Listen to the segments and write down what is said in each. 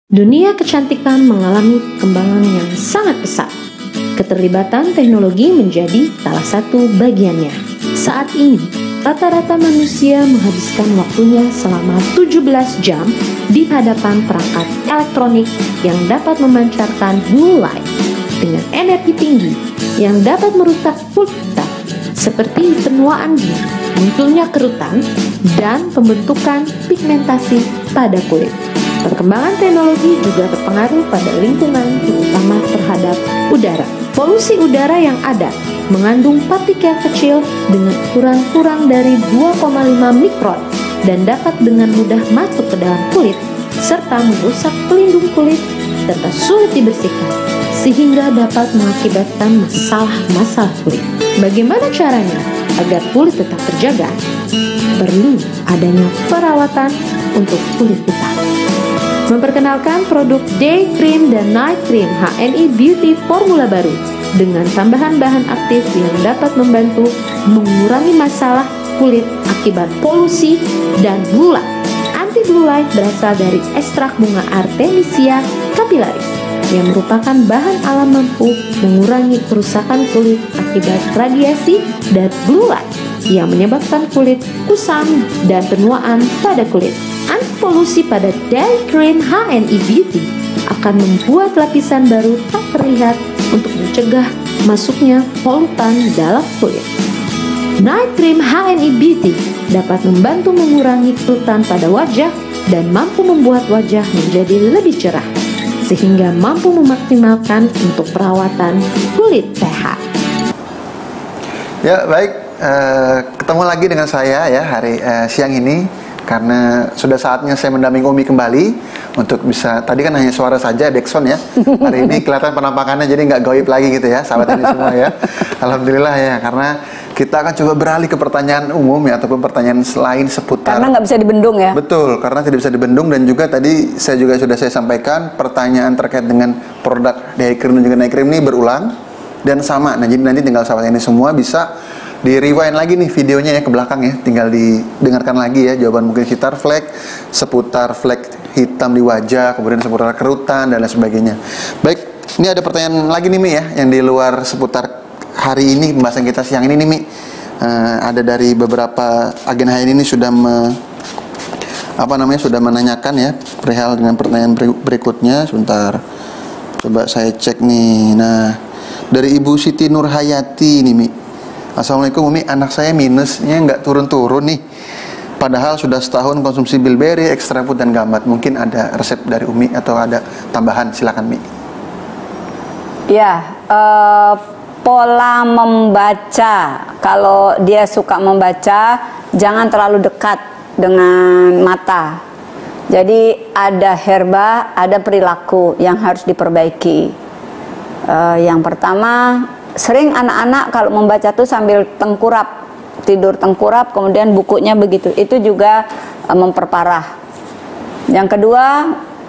Dunia kecantikan mengalami perkembangan yang sangat pesat. Keterlibatan teknologi menjadi salah satu bagiannya. Saat ini, rata-rata manusia menghabiskan waktunya selama 17 jam di hadapan perangkat elektronik yang dapat memancarkan blue light dengan energi tinggi yang dapat merusak kulit kita, seperti penuaan dini, munculnya kerutan, dan pembentukan pigmentasi pada kulit. Perkembangan teknologi juga berpengaruh pada lingkungan, terutama terhadap udara. Polusi udara yang ada mengandung partikel kecil dengan ukuran kurang dari 2,5 mikron dan dapat dengan mudah masuk ke dalam kulit, serta merusak pelindung kulit serta sulit dibersihkan, sehingga dapat mengakibatkan masalah kulit. Bagaimana caranya agar kulit tetap terjaga? Perlu adanya perawatan untuk kulit kita. Memperkenalkan produk Day Cream dan Night Cream HNI Beauty formula baru dengan tambahan bahan aktif yang dapat membantu mengurangi masalah kulit akibat polusi dan blue light. Anti blue light berasal dari ekstrak bunga Artemisia capillaris yang merupakan bahan alam mampu mengurangi kerusakan kulit akibat radiasi dan blue light yang menyebabkan kulit kusam dan penuaan pada kulit. Anti-polusi pada Day Cream HNI Beauty akan membuat lapisan baru tak terlihat untuk mencegah masuknya polutan dalam kulit. Night Cream HNI Beauty dapat membantu mengurangi kerutan pada wajah dan mampu membuat wajah menjadi lebih cerah, sehingga mampu memaksimalkan untuk perawatan kulit sehat. Ya, baik. Ketemu lagi dengan saya ya hari siang ini, karena sudah saatnya saya mendampingi Umi kembali untuk bisa, tadi kan hanya suara saja backsound ya, hari ini kelihatan penampakannya jadi nggak gaib lagi gitu ya sahabat ini semua ya. Alhamdulillah ya, karena kita akan coba beralih ke pertanyaan umum ya, ataupun pertanyaan lain seputar, karena nggak bisa dibendung ya. Betul, karena tidak bisa dibendung. Dan juga tadi sudah saya sampaikan pertanyaan terkait dengan produk Day Cream dan juga Night Cream ini berulang dan sama. Nah, jadi nanti tinggal sahabat ini semua bisa di rewind lagi nih videonya ya ke belakang ya, tinggal didengarkan lagi ya jawaban mungkin seputar flek hitam di wajah, kemudian seputar kerutan dan lain sebagainya. Baik, ini ada pertanyaan lagi nih Mi ya, yang di luar seputar hari ini pembahasan kita siang ini nih Mi. Ada dari beberapa agen hari ini sudah sudah menanyakan ya perihal dengan pertanyaan berikutnya. Sebentar, coba saya cek nih. Nah, dari Ibu Siti Nurhayati nih Mi. Assalamualaikum Umi, anak saya minusnya nggak turun-turun nih, padahal sudah setahun konsumsi bilberry, extra food dan gamat. Mungkin ada resep dari Umi atau ada tambahan, silakan Mi. Ya, pola membaca, kalau dia suka membaca jangan terlalu dekat dengan mata. Jadi ada herba, ada perilaku yang harus diperbaiki. Yang pertama, sering anak-anak kalau membaca tuh sambil tengkurap, tidur tengkurap, kemudian bukunya begitu, itu juga memperparah. Yang kedua,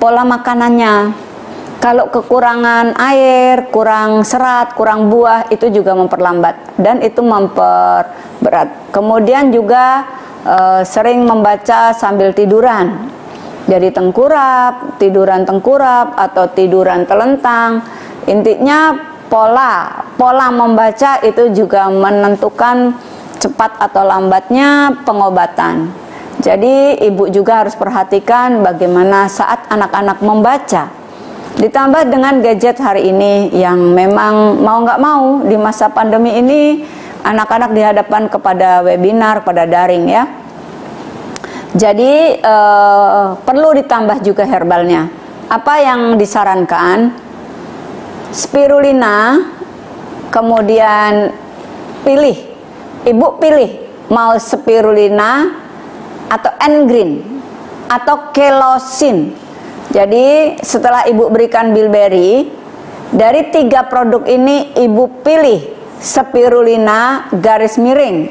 pola makanannya, kalau kekurangan air, kurang serat, kurang buah, itu juga memperlambat dan itu memperberat. Kemudian juga sering membaca sambil tiduran, jadi tiduran tengkurap atau tiduran telentang. Intinya pola membaca itu juga menentukan cepat atau lambatnya pengobatan. Jadi ibu juga harus perhatikan bagaimana saat anak-anak membaca. Ditambah dengan gadget hari ini yang memang mau nggak mau di masa pandemi ini anak-anak dihadapkan kepada webinar, pada daring ya. Jadi perlu ditambah juga herbalnya. Apa yang disarankan? Spirulina, kemudian ibu pilih mau spirulina atau N-green atau kelosin. Jadi setelah ibu berikan bilberry, dari 3 produk ini ibu pilih spirulina garis miring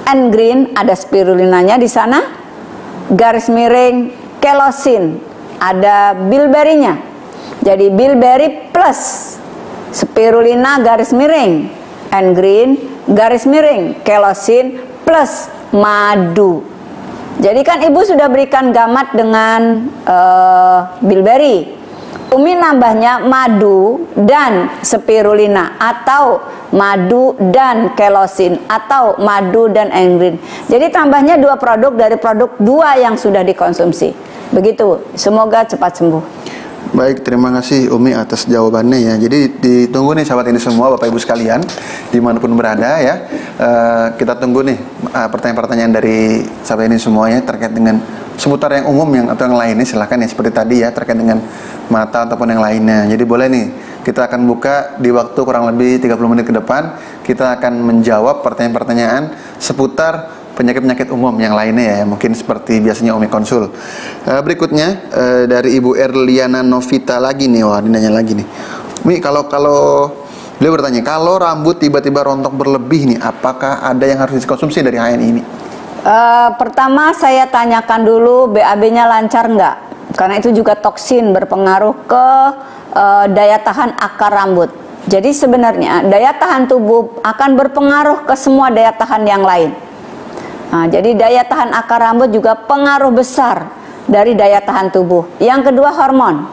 N-green, ada spirulinanya di sana, garis miring kelosin, ada bilberry-nya. Jadi bilberry plus spirulina garis miring N-green garis miring kelosin plus madu. Jadi kan Ibu sudah berikan gamat dengan bilberry. Umi nambahnya madu dan spirulina atau madu dan kelosin atau madu dan engrin. Jadi tambahnya 2 produk dari produk 2 yang sudah dikonsumsi. Begitu. Semoga cepat sembuh. Baik, terima kasih Umi atas jawabannya ya. Jadi ditunggu nih sahabat ini semua, Bapak Ibu sekalian, dimanapun berada ya. Kita tunggu nih pertanyaan-pertanyaan dari sahabat ini semuanya terkait dengan seputar yang umum yang atau yang lainnya. Silahkan ya, seperti tadi ya, terkait dengan mata ataupun yang lainnya. Jadi boleh nih, kita akan buka di waktu kurang lebih 30 menit ke depan. Kita akan menjawab pertanyaan-pertanyaan seputar penyakit-penyakit umum yang lainnya ya, mungkin seperti biasanya Umi konsul. Berikutnya dari Ibu Erliana Novita lagi nih, wah ini nanya lagi nih. Umi, kalau beliau bertanya, kalau rambut tiba-tiba rontok berlebih nih, apakah ada yang harus dikonsumsi dari HN ini? Pertama saya tanyakan dulu BAB-nya lancar nggak, karena itu juga toksin berpengaruh ke daya tahan akar rambut. Jadi sebenarnya daya tahan tubuh akan berpengaruh ke semua daya tahan yang lain. Nah, jadi daya tahan akar rambut juga pengaruh besar dari daya tahan tubuh. Yang kedua hormon.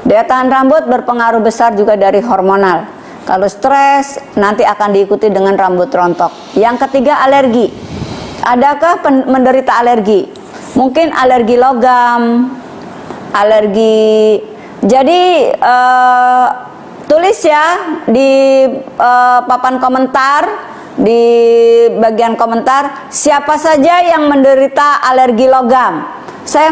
Daya tahan rambut berpengaruh besar juga dari hormonal. Kalau stres nanti akan diikuti dengan rambut rontok. Yang ketiga alergi. Adakah menderita alergi? Mungkin alergi logam, alergi. Jadi tulis ya di papan komentar, di bagian komentar, siapa saja yang menderita alergi logam. Saya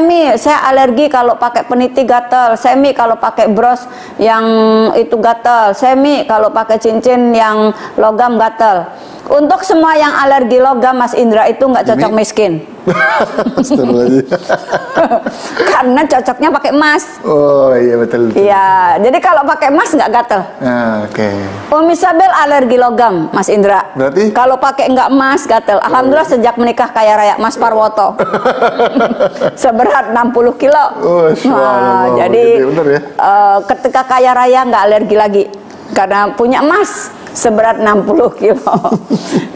alergi kalau pakai peniti gatel. Saya kalau pakai bros yang itu gatel. Saya kalau pakai cincin yang logam gatel. Untuk semua yang alergi logam, Mas Indra, itu nggak cocok miskin. Karena cocoknya pakai emas. Oh iya, betul. Iya, jadi kalau pakai emas nggak gatel. Oke. Umi Sabel alergi logam, Mas Indra. Berarti? Kalau pakai nggak emas gatel. Alhamdulillah sejak menikah kaya raya, Mas Parwoto. Seberat 60 kilo. Nah, jadi bener ya? ketika kaya raya nggak alergi lagi karena punya emas seberat 60 kilo.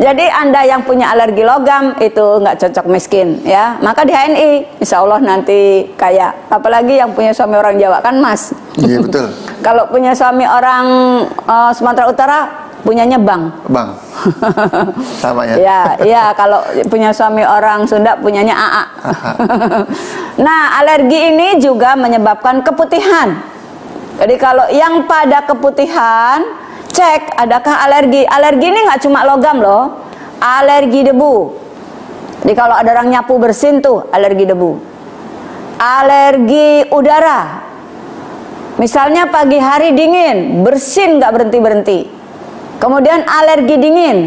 Jadi Anda yang punya alergi logam itu nggak cocok miskin ya. Maka di HNI insya Allah nanti kaya. Apalagi yang punya suami orang Jawa kan Mas. Iya betul. Kalau punya suami orang Sumatera Utara punyanya Bang. Bang. Sama ya. Ya kalau punya suami orang Sunda punyanya AA. Nah, alergi ini juga menyebabkan keputihan. Jadi kalau yang pada keputihan, cek adakah alergi. Alergi ini nggak cuma logam loh, alergi debu. Jadi kalau ada orang nyapu bersin tuh alergi debu. Alergi udara. Misalnya pagi hari dingin, bersin nggak berhenti-berhenti. Kemudian alergi dingin.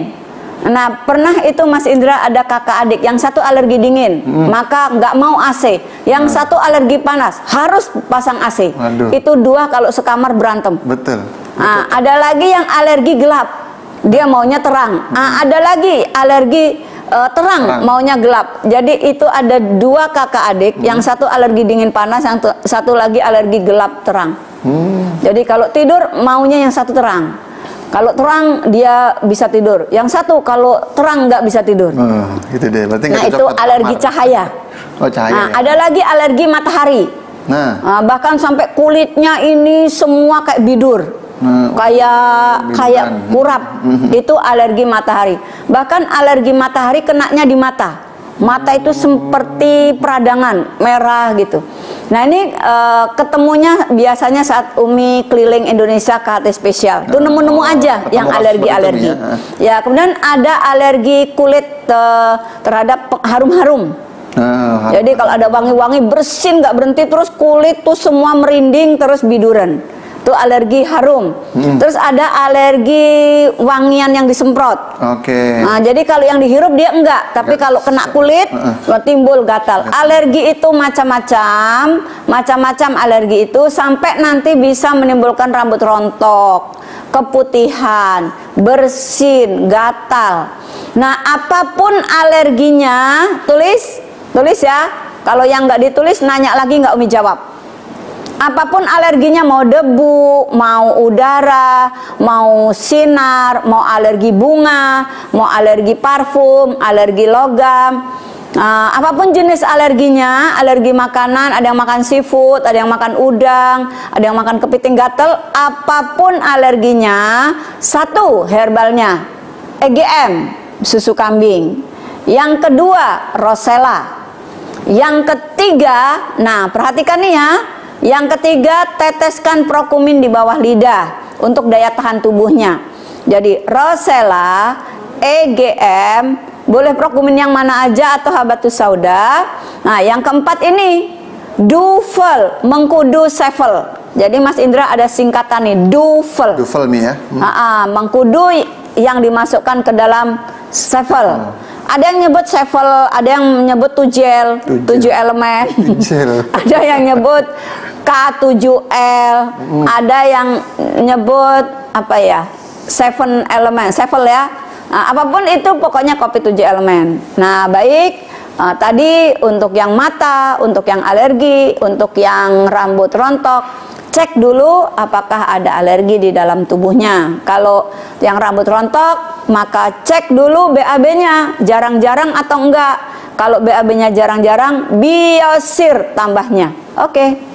Nah, pernah itu Mas Indra ada kakak adik, yang satu alergi dingin, maka nggak mau AC. Yang satu alergi panas, harus pasang AC. Waduh. Itu 2 kalau sekamar berantem. Betul. Nah, ada lagi yang alergi gelap, dia maunya terang. Nah, ada lagi alergi terang, maunya gelap. Jadi itu ada 2 kakak adik, yang satu alergi dingin panas, yang satu lagi alergi gelap terang. Jadi kalau tidur maunya yang satu terang. Kalau terang dia bisa tidur, yang satu kalau terang nggak bisa tidur. Gitu deh. Berarti Nah itu alergi cahaya. Oh cahaya. Nah, ya? Ada lagi alergi matahari. Nah, Bahkan sampai kulitnya ini semua kayak bidur, kayak kurap. Itu alergi matahari. Bahkan alergi matahari kenanya di mata. Mata itu seperti peradangan merah gitu. Nah ini ketemunya biasanya saat Umi keliling Indonesia ke HT spesial. Itu nemu-nemu aja yang alergi-alergi. Ya, kemudian ada alergi kulit terhadap harum-harum. Jadi kalau ada wangi-wangi bersin nggak berhenti terus kulit tuh semua merinding terus biduran. Itu alergi harum. Terus ada alergi wangian yang disemprot. Oke. Nah, jadi kalau yang dihirup dia enggak, tapi kalau kena kulit timbul gatal. Alergi itu macam-macam alergi itu sampai nanti bisa menimbulkan rambut rontok, keputihan, bersin, gatal. Nah, apapun alerginya, tulis ya. Kalau yang nggak ditulis nanya lagi nggak Umi jawab. Apapun alerginya, mau debu, mau udara, mau sinar, mau alergi bunga, mau alergi parfum, alergi logam, Apapun jenis alerginya, alergi makanan, ada yang makan seafood, ada yang makan udang, ada yang makan kepiting gatel, apapun alerginya, satu herbalnya EGM, susu kambing. Yang kedua, Rosella. Yang ketiga, nah perhatikan nih ya, yang ketiga teteskan prokumin di bawah lidah untuk daya tahan tubuhnya. Jadi Rosella, EGM, boleh prokumin yang mana aja atau habatus sauda. Nah, yang keempat ini Duvel, mengkudu sevel. Jadi Mas Indra ada singkatan nih, Duvel. Duvel nih ya. Mengkudu yang dimasukkan ke dalam sevel. Ada yang nyebut sevel, ada yang menyebut tujel, 7 elemen. Ada yang nyebut K7L, ada yang nyebut apa ya? 7 elemen, sevel ya. Nah, apapun itu pokoknya kopi 7 elemen. Nah, baik, tadi untuk yang mata, untuk yang alergi, untuk yang rambut rontok, cek dulu apakah ada alergi di dalam tubuhnya. Kalau yang rambut rontok, maka cek dulu BAB-nya, jarang-jarang atau enggak. Kalau BAB-nya jarang-jarang, biosir tambahnya. Oke.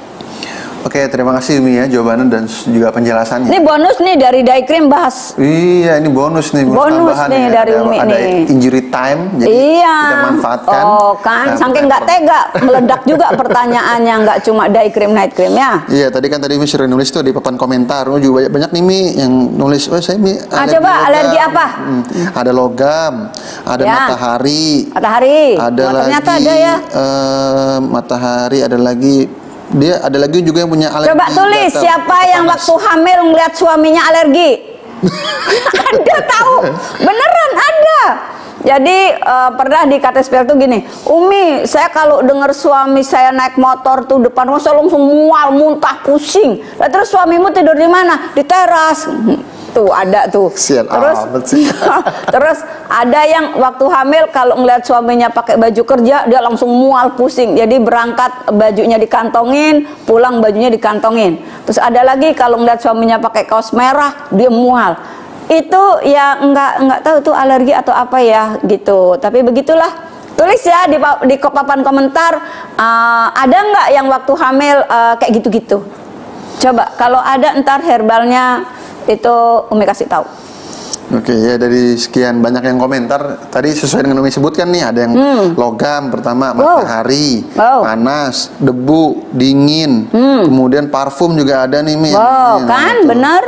Oke, terima kasih Umi ya jawabannya dan juga penjelasannya. Ini bonus nih dari Daikrim bahas. Iya, ini bonus nih, bonus nih ya. Dari Umi ada nih. Injury time, jadi iya. kita manfaatkan. Oh kan, saking nggak tega, meledak juga pertanyaannya, nggak cuma Daikrim, night cream ya. Iya, tadi Umi sering nulis tuh di papan komentar, juga banyak nih Mi yang nulis, saya Mi alergi coba logam. Alergi apa? Ada logam, ada ya. matahari. Ada ternyata lagi, ada ya. Matahari, ada lagi. Dia ada lagi juga yang punya alergi. Coba tulis siapa yang waktu hamil ngeliat suaminya alergi. Ada tahu, beneran ada. Jadi pernah di KTSPL tuh gini, Umi, saya kalau dengar suami saya naik motor tuh depan rumah saya langsung mual, muntah, pusing. Lah terus suamimu tidur di mana? Di teras. Tuh ada tuh. Terus ada yang waktu hamil kalau ngeliat suaminya pakai baju kerja dia langsung mual, pusing. Jadi berangkat bajunya dikantongin, pulang bajunya dikantongin. Terus ada lagi kalau ngeliat suaminya pakai kaos merah dia mual. Itu ya nggak tahu tuh alergi atau apa ya gitu. Tapi begitulah. Tulis ya di papan komentar, ada nggak yang waktu hamil kayak gitu-gitu. Coba kalau ada ntar herbalnya itu Umi kasih tahu. Oke ya, dari sekian banyak yang komentar tadi sesuai dengan Umi sebutkan nih, ada yang logam pertama, matahari, panas, debu, dingin, kemudian parfum juga ada nih Mi. Kan bener.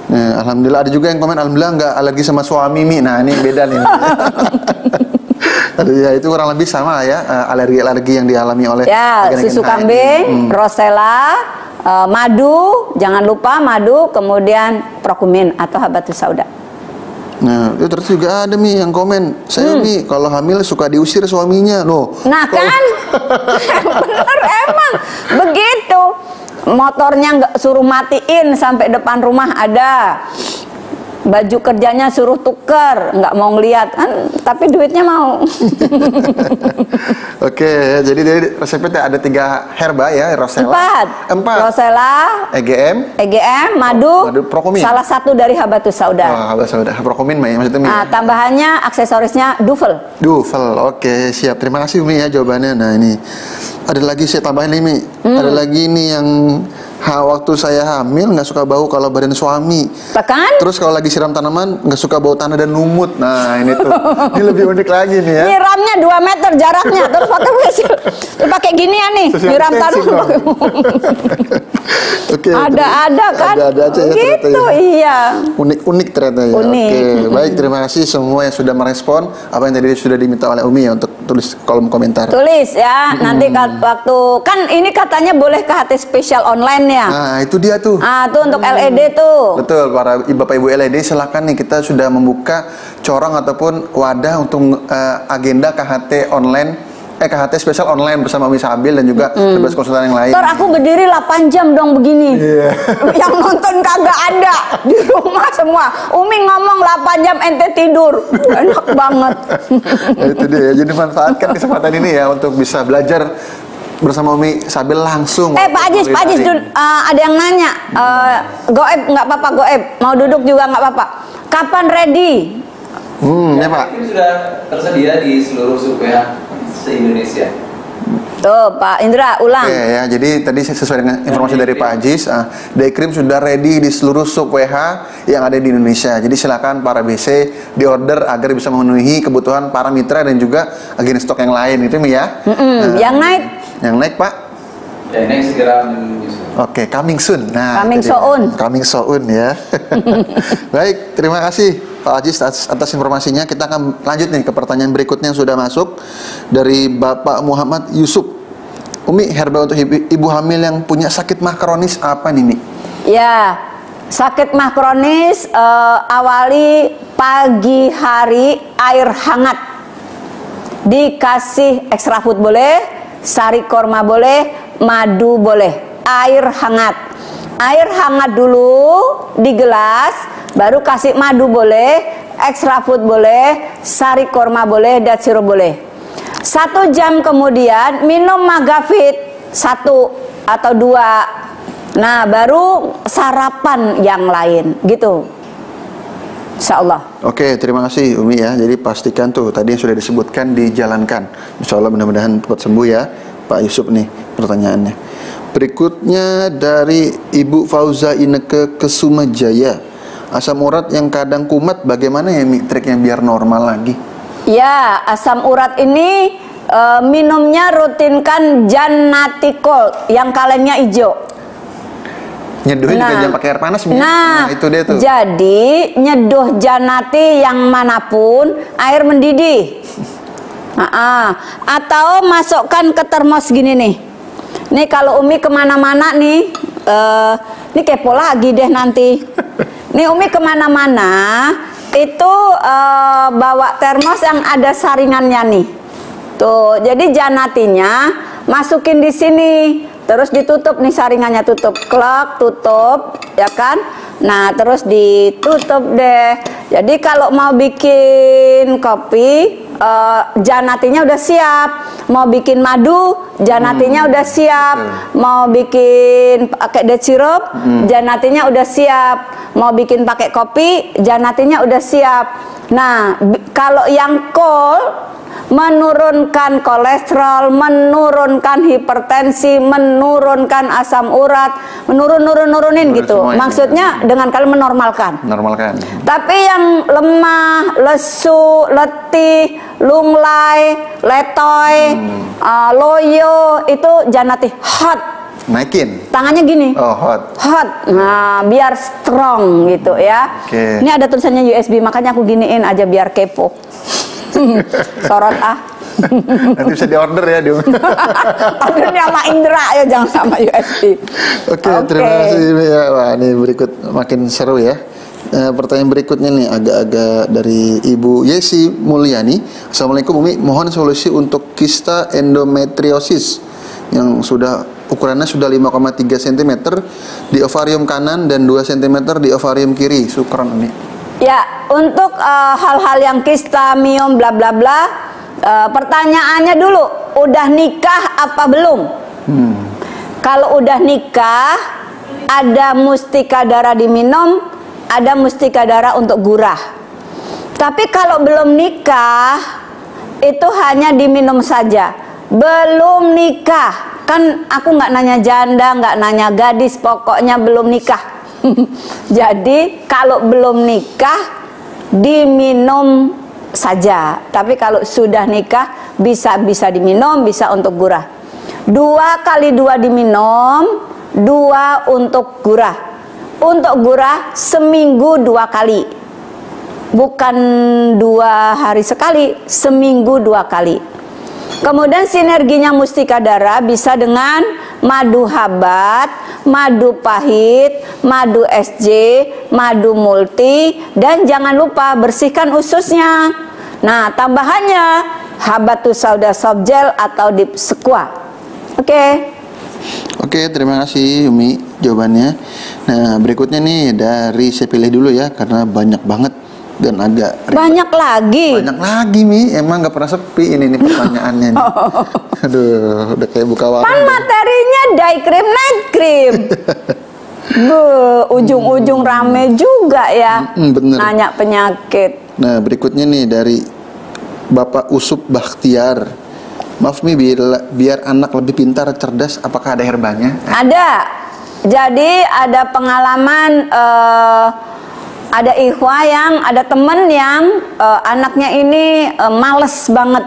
Nah, alhamdulillah ada juga yang komen alhamdulillah nggak alergi sama suami Mi. Nah ini beda nih. Ya itu kurang lebih sama ya, alergi-alergi yang dialami oleh ya, susu kambing, Rosella, madu, jangan lupa madu, kemudian prokumin atau habatus sauda. Nah, itu terus juga ada Mi yang komen, saya Mi kalau hamil suka diusir suaminya loh. Nah kan, bener emang begitu. Motornya nggak suruh matiin sampai depan rumah ada. Baju kerjanya suruh tuker, nggak mau ngeliat kan, tapi duitnya mau. Oke, jadi dari resepnya ada 3 herba ya, Rosella. 4. Rosella, EGM, madu, prokumin. Salah satu dari habatus sauda. Habatus sauda, prokumin maksudnya. Nah, tambahannya aksesorisnya Duvel. Oke, siap. Terima kasih Umi ya jawabannya. Nah, ini ada lagi saya tambahin nih Mi. Ada lagi nih yang waktu saya hamil nggak suka bau kalau badan suami. Kan? Terus kalau lagi siram tanaman nggak suka bau tanah dan lumut. Nah ini tuh, ini lebih unik lagi nih ya. Nyiramnya 2 meter jaraknya, terus pakai whistle, terus pakai gini ya nih, nyiram tanaman. Oke. Ada kan? Ada aja ya. Gitu ya. Iya. Unik ternyata ya. Unik. Oke, baik, terima kasih semua yang sudah merespon apa yang tadi sudah diminta oleh Umi ya untuk tulis kolom komentar. Tulis ya, nanti waktu kan ini katanya boleh ke HT spesial online ya. Nah itu dia tuh. Tuh untuk LED tuh. Betul, para Bapak Ibu LED silakan nih, kita sudah membuka corong ataupun wadah untuk agenda KHT online. KHT spesial online bersama Umi Sabil dan juga 11 konsultan yang lain. Ntar aku berdiri 8 jam dong begini. Yang nonton kagak ada di rumah semua. Umi ngomong 8 jam ente tidur. Enak banget. Nah, itu dia. Jadi manfaatkan kesempatan ini ya untuk bisa belajar bersama Umi Sabil langsung. Pak Ajis, ada yang nanya. Goeb nggak apa-apa, Goeb. Mau duduk juga nggak apa-apa. Kapan ready? Ya Pak. Ini sudah tersedia di seluruh survei se-Indonesia. Tuh Pak Indra ulang. Oke ya, jadi tadi sesuai dengan informasi dari Pak Ajis, day cream sudah ready di seluruh sub WH yang ada di Indonesia. Jadi silakan para BC di order agar bisa memenuhi kebutuhan para mitra dan juga agen stok yang lain itu ya. Yang naik? Yang naik Pak? Ya, ini segera menyusul. Oke, coming soon. Nah, Coming itu dia. soon. Coming soon ya. Baik, terima kasih Pak Ajis atas informasinya. Kita akan lanjut nih ke pertanyaan berikutnya yang sudah masuk dari Bapak Muhammad Yusuf. Umi, herbal untuk ibu hamil yang punya sakit mah kronis apa nih, Mi? Ya, sakit mah kronis awali pagi hari air hangat. Dikasih extra food boleh, sari korma boleh, madu boleh. Air hangat. Air hangat dulu di gelas, baru kasih madu boleh, extra food boleh, sari korma boleh, dan sirup boleh. 1 jam kemudian minum Magavit 1 atau 2. Nah, baru sarapan yang lain gitu. Insya Allah. Oke, terima kasih Umi ya. Jadi pastikan tuh tadi yang sudah disebutkan dijalankan. Insya Allah mudah-mudahan cepat sembuh ya Pak Yusuf nih pertanyaannya. Berikutnya dari Ibu Fauza Ineke Kesumajaya. Asam urat yang kadang kumat bagaimana ya Mi triknya biar normal lagi? Ya, asam urat ini minumnya rutinkan Janaticol yang kalemnya hijau. Nyeduhin juga jangan pakai air panas Mi. Nah, itu dia tuh. Jadi nyeduh Janati yang manapun air mendidih. Atau masukkan ke termos gini nih. Nih kalau Umi kemana-mana nih, ini kepo lagi deh nanti. Nih Umi kemana-mana itu bawa termos yang ada saringannya nih. Tuh, jadi Janatinya masukin di sini, terus ditutup nih saringannya, tutup, klek, tutup, ya kan? Nah, terus ditutup deh. Jadi kalau mau bikin kopi, Janatinya udah siap. Mau bikin madu, Janatinya udah siap. Mau bikin pakai date sirup, Janatinya udah siap. Mau bikin pakai kopi, Janatinya udah siap. Nah, kalau yang cold menurunkan kolesterol, menurunkan hipertensi, menurunkan asam urat, nurunin gitu. Maksudnya dengan kalian menormalkan. Normalkan. Tapi yang lemah, lesu, letih, lunglai, letoy, loyo itu Janati hot. Naikin. Tangannya gini. Oh, hot. Hot. Nah, biar strong gitu ya. Oke. Ini ada tulisannya USB, makanya aku giniin aja biar kepo. Sorot Nanti bisa diorder ya di ordernya sama Indra ya, jangan sama USB. Oke, terima kasih ya. Wah, ini berikut makin seru ya. Pertanyaan berikutnya nih agak-agak dari Ibu Yesi Mulyani. Assalamualaikum Umi, mohon solusi untuk kista endometriosis yang ukurannya sudah 5,3 cm di ovarium kanan dan 2 cm di ovarium kiri. Syukron Umi. Ya, untuk hal-hal yang kista, miom, bla bla bla, pertanyaannya dulu, udah nikah apa belum? Kalau udah nikah, ada mustika darah diminum, ada mustika darah untuk gurah. Tapi kalau belum nikah, itu hanya diminum saja. Belum nikah, kan aku nggak nanya janda, nggak nanya gadis, pokoknya belum nikah. Jadi kalau belum nikah diminum saja. Tapi kalau sudah nikah bisa diminum, bisa untuk gurah. 2 kali 2 diminum, 2 untuk gurah. Untuk gurah seminggu 2 kali. Bukan 2 hari sekali, seminggu 2 kali. Kemudian sinerginya mustika darah bisa dengan madu habat, madu pahit, madu SJ, madu multi, dan jangan lupa bersihkan ususnya. Nah, tambahannya habatus sauda soft gel atau dip squat. Oke. Oke, terima kasih Umi jawabannya. Nah, berikutnya nih dari saya pilih dulu ya karena banyak banget dan agak ribet. Banyak lagi. Banyak lagi Mi, emang nggak pernah sepi ini pertanyaannya nih. Aduh, udah kayak buka warung. Kan materinya day cream, night cream. Ujung-ujung rame juga ya. Bener. Nanya penyakit. Nah, berikutnya nih dari Bapak Usup Bakhtiar. Maaf Mi, biar anak lebih pintar, cerdas, apakah ada herbanya? Ada. Jadi ada pengalaman, ada ikhwah yang, ada temen yang anaknya ini males banget,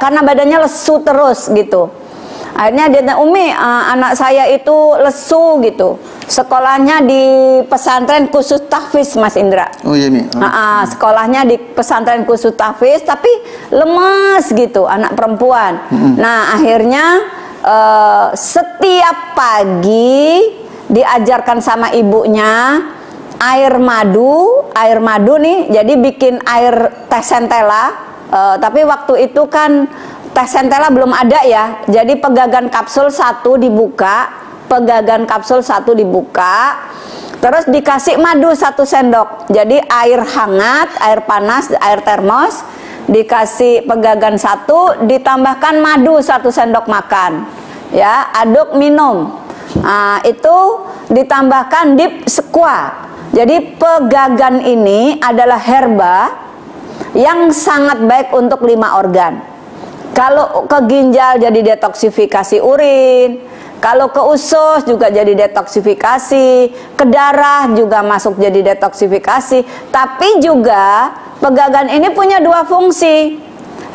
karena badannya lesu terus gitu. Akhirnya dia tanya, Umi, anak saya itu lesu gitu. Sekolahnya di pesantren khusus tahfiz, Mas Indra. Oh iya Mi. Sekolahnya di pesantren khusus tahfiz, tapi lemes gitu, anak perempuan. Nah akhirnya setiap pagi diajarkan sama ibunya air madu nih, jadi bikin air teh centella. Tapi waktu itu kan teh centella belum ada ya, jadi pegagan kapsul satu dibuka, terus dikasih madu 1 sendok. Jadi air hangat, air panas, air termos, dikasih pegagan 1, ditambahkan madu 1 sendok makan, ya, aduk minum. Nah, itu ditambahkan dip sekua. Jadi pegagan ini adalah herba yang sangat baik untuk 5 organ. Kalau ke ginjal jadi detoksifikasi urin, kalau ke usus juga jadi detoksifikasi, ke darah juga masuk jadi detoksifikasi. Tapi juga pegagan ini punya 2 fungsi,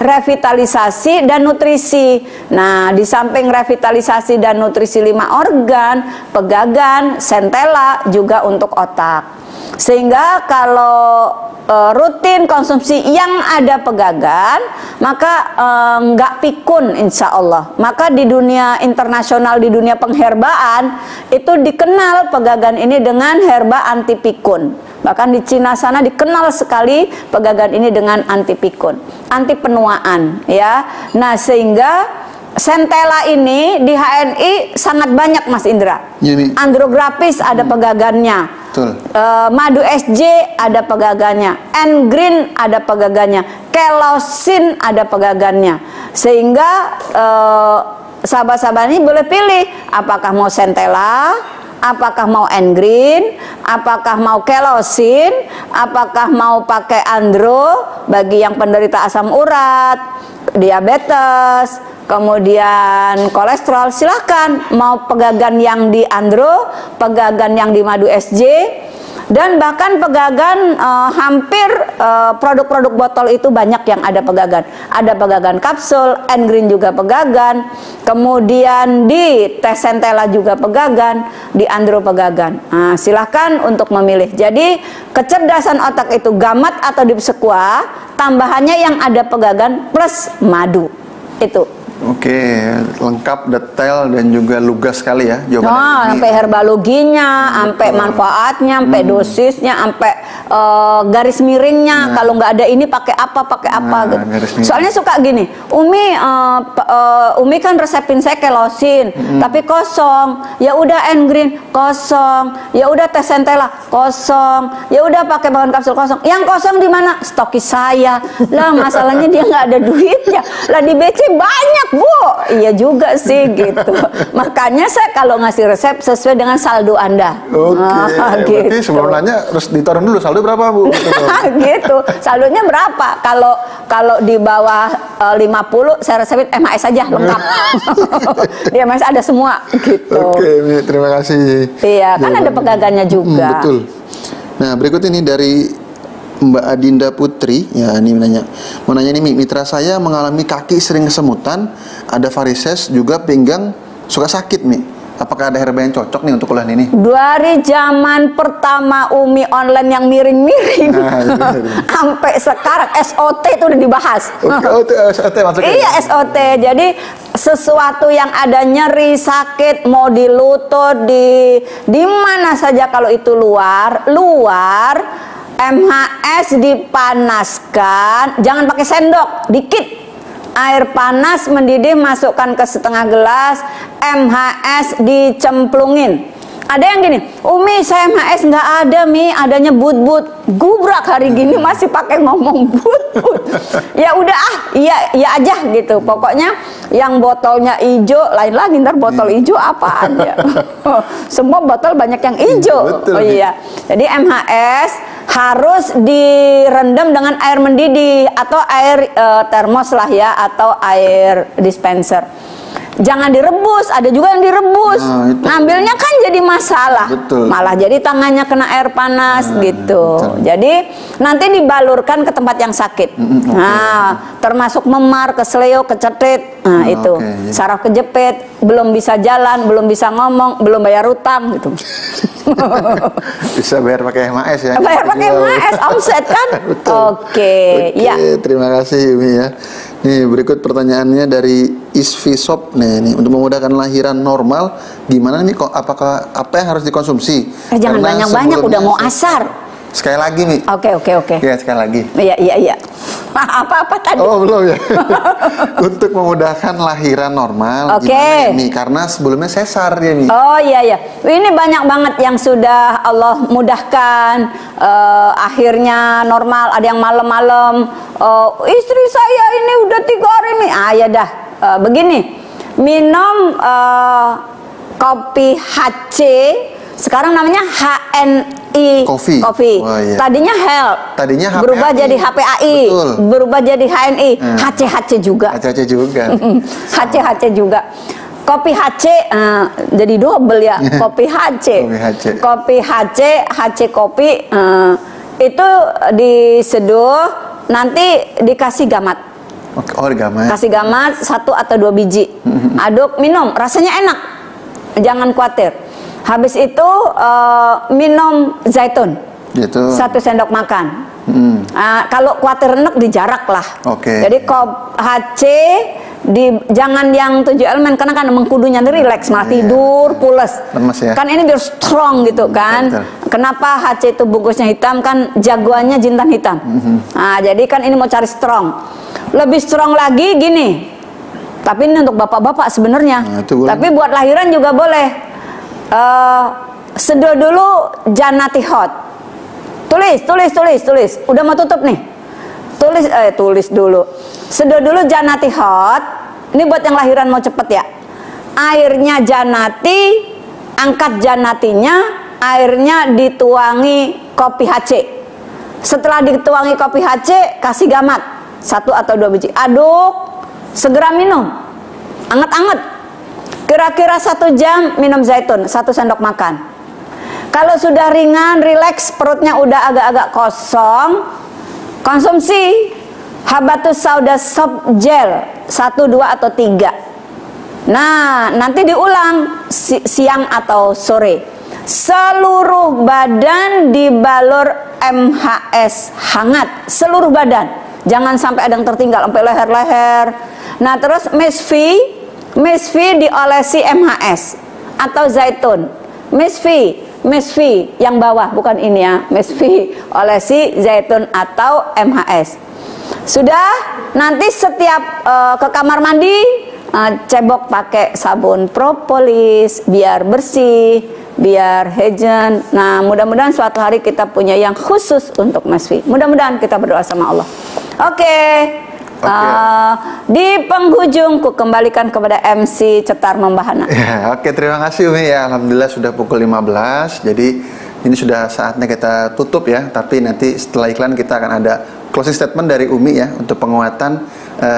revitalisasi dan nutrisi. Nah, di samping revitalisasi dan nutrisi 5 organ, pegagan, centella juga untuk otak. Sehingga kalau rutin konsumsi yang ada pegagan, maka nggak pikun insya Allah. Maka di dunia internasional, di dunia pengherbaan itu dikenal pegagan ini dengan herba anti pikun. Bahkan di Cina sana dikenal sekali pegagan ini dengan anti pikun, anti penuaan, ya. Nah, sehingga centella ini di HNI sangat banyak, Mas Indra. Andrograpis ada pegagannya. Madu SJ ada pegagannya, N-Green ada pegagannya, Kelosin ada pegagannya. Sehingga sahabat-sahabat ini boleh pilih apakah mau centella, apakah mau N-Green, apakah mau Kelosin, apakah mau pakai andro bagi yang penderita asam urat, diabetes, kemudian kolesterol, silahkan mau pegagan yang di andro, pegagan yang di madu SJ, dan bahkan pegagan hampir produk-produk botol itu banyak yang ada pegagan. Ada pegagan kapsul, N-Green juga pegagan, kemudian di teh centella juga pegagan, di andro pegagan. Nah, silahkan untuk memilih. Jadi kecerdasan otak itu gamat atau dipsekua, tambahannya yang ada pegagan plus madu. Itu. Oke, lengkap, detail, dan juga lugas sekali ya Oh, jawabannya. sampai herbaloginya, sampai manfaatnya, sampai dosisnya, sampai garis miringnya. Kalau nggak ada ini pakai apa gitu. Soalnya suka gini, Umi kan resepin saya Kelosin, tapi kosong. Ya udah N-Green kosong, ya udah teh centella kosong, ya udah pakai bahan kapsul kosong. Yang kosong di mana? Stokis saya. Lah masalahnya dia nggak ada duitnya. Lah di BC banyak, Bu. Iya juga sih gitu. Makanya saya kalau ngasih resep sesuai dengan saldo Anda. Oke. Gitu. Berarti sebelum nanya harus ditaruh dulu saldo berapa, Bu? Gitu. Saldonya berapa? Kalau di bawah 50 saya resepin MHS aja lengkap. Di MHS ada semua gitu. Oke, terima kasih. Iya, kan ada pegagannya juga. Betul. Nah, berikut ini dari Mbak Adinda Putri, ya ini mau nanya nih, mitra saya mengalami kaki sering kesemutan, ada varises, juga pinggang suka sakit nih. Apakah ada herba yang cocok nih untuk keluhan ini? Dari zaman pertama Umi online yang miring-miring, sampai sekarang SOT itu udah dibahas. SOT maksudnya? Iya, SOT. Jadi sesuatu yang ada nyeri, sakit, mau di lutut, di mana saja, kalau itu luar, MHS dipanaskan, jangan pakai sendok, dikit. Air panas mendidih masukkan ke setengah gelas, MHS dicemplungin. Ada yang gini, Umi saya MHS nggak ada Mi, adanya but-but. Gubrak hari gini masih pakai ngomong but-but. Ya udah iya aja gitu. Pokoknya yang botolnya hijau, lain lagi ntar botol hijau apaan ya? Semua botol banyak yang hijau. Betul, oh iya. Jadi MHS harus direndam dengan air mendidih atau air termos lah ya, atau air dispenser. Jangan direbus, ada juga yang direbus. Ngambilnya kan jadi masalah. Betul. Malah jadi tangannya kena air panas gitu. Betul. Jadi nanti dibalurkan ke tempat yang sakit. Nah, termasuk memar, kesleo, kecetit. Nah, itu. Saraf kejepit, belum bisa jalan, belum bisa ngomong, belum bayar utang gitu. Bisa bayar pakai MHS ya. Bayar pakai MHS, omset kan? Oke, ya. Terima kasih Umi ya. Nih berikut pertanyaannya dari Isfisop. Nih, untuk memudahkan lahiran normal gimana nih kok, apakah apa yang harus dikonsumsi? Jangan Karena banyak-banyak, udah mau sebelumnya asar. Sekali lagi nih. Oke. Ya, sekali lagi. Iya. Apa tadi? Oh, belum ya. Untuk memudahkan lahiran normal gimana nih? Karena sebelumnya sesar ya nih. Oh iya. Ini banyak banget yang sudah Allah mudahkan, akhirnya normal. Ada yang malam-malam, istri saya ini udah 3 hari nih. Ya dah, begini, minum kopi HC, sekarang namanya HNI Coffee. Oh, iya. Tadinya HELP, Tadinya HPAI. berubah jadi HPAI. Betul. Berubah jadi HNI. HC juga. HC juga. HC juga. Kopi HC jadi double ya. Kopi HC. Kopi HC, HC kopi itu diseduh, nanti dikasih gamat. Oh, gamat. Kasih gamat 1 atau 2 biji. Aduk, minum, rasanya enak. Jangan khawatir. Habis itu minum zaitun. Gitu. 1 sendok makan. Kalau khawatir enak dijarak lah. Jadi HC jangan yang 7 elemen, karena kan mengkudunya rileks, malah tidur pules. Lemes ya. Kan ini biar strong gitu kan. Kenapa HC itu bungkusnya hitam, kan jagoannya jintan hitam. Nah, jadi kan ini mau cari strong. Lebih strong lagi gini. Tapi ini untuk bapak-bapak sebenarnya. Tapi buat lahiran juga boleh. Seduh dulu Janati Hot. Tulis. Udah mau tutup nih. Tulis dulu. Seduh dulu Janati Hot. Ini buat yang lahiran mau cepet ya. Airnya Janati, angkat Janatinya, airnya dituangi kopi HC. Setelah dituangi kopi HC, kasih gamat 1 atau 2 biji. Aduk, segera minum. Anget-anget. Kira-kira 1 jam minum zaitun 1 sendok makan. Kalau sudah ringan, rileks, perutnya udah agak-agak kosong, konsumsi Habatus Sauda Soap Gel 1, 2 atau 3. Nah, nanti diulang siang atau sore. Seluruh badan dibalur MHS hangat, seluruh badan. Jangan sampai ada yang tertinggal sampai leher-leher. Nah, terus Mesfi diolesi MHS atau zaitun. Mesfi yang bawah, bukan ini ya. Mesfi olesi zaitun atau MHS. Sudah, nanti setiap ke kamar mandi cebok pakai sabun propolis biar bersih, biar hygiene. Nah, mudah-mudahan suatu hari kita punya yang khusus untuk Mesfi. Mudah-mudahan kita berdoa sama Allah. Oke. Di penghujung ku kembalikan kepada MC Cetar Membahana. Ya, oke, terima kasih Umi ya. Alhamdulillah sudah pukul 15. Jadi ini sudah saatnya kita tutup ya. Tapi nanti setelah iklan kita akan ada closing statement dari Umi ya untuk penguatan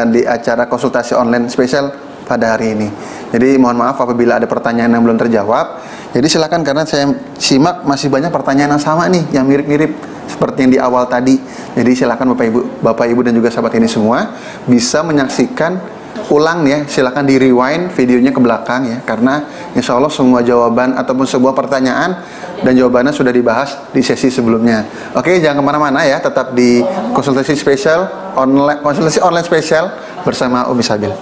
di acara konsultasi online spesial pada hari ini. Jadi mohon maaf apabila ada pertanyaan yang belum terjawab. Jadi silakan, karena saya simak masih banyak pertanyaan yang sama nih, yang mirip-mirip seperti yang di awal tadi. Jadi silakan Bapak Ibu dan juga sahabat ini semua bisa menyaksikan ulang ya. Silakan di rewind videonya ke belakang ya, karena insya Allah semua jawaban ataupun sebuah pertanyaan dan jawabannya sudah dibahas di sesi sebelumnya. Oke, jangan kemana-mana ya, tetap di konsultasi online spesial bersama Umi Sabil.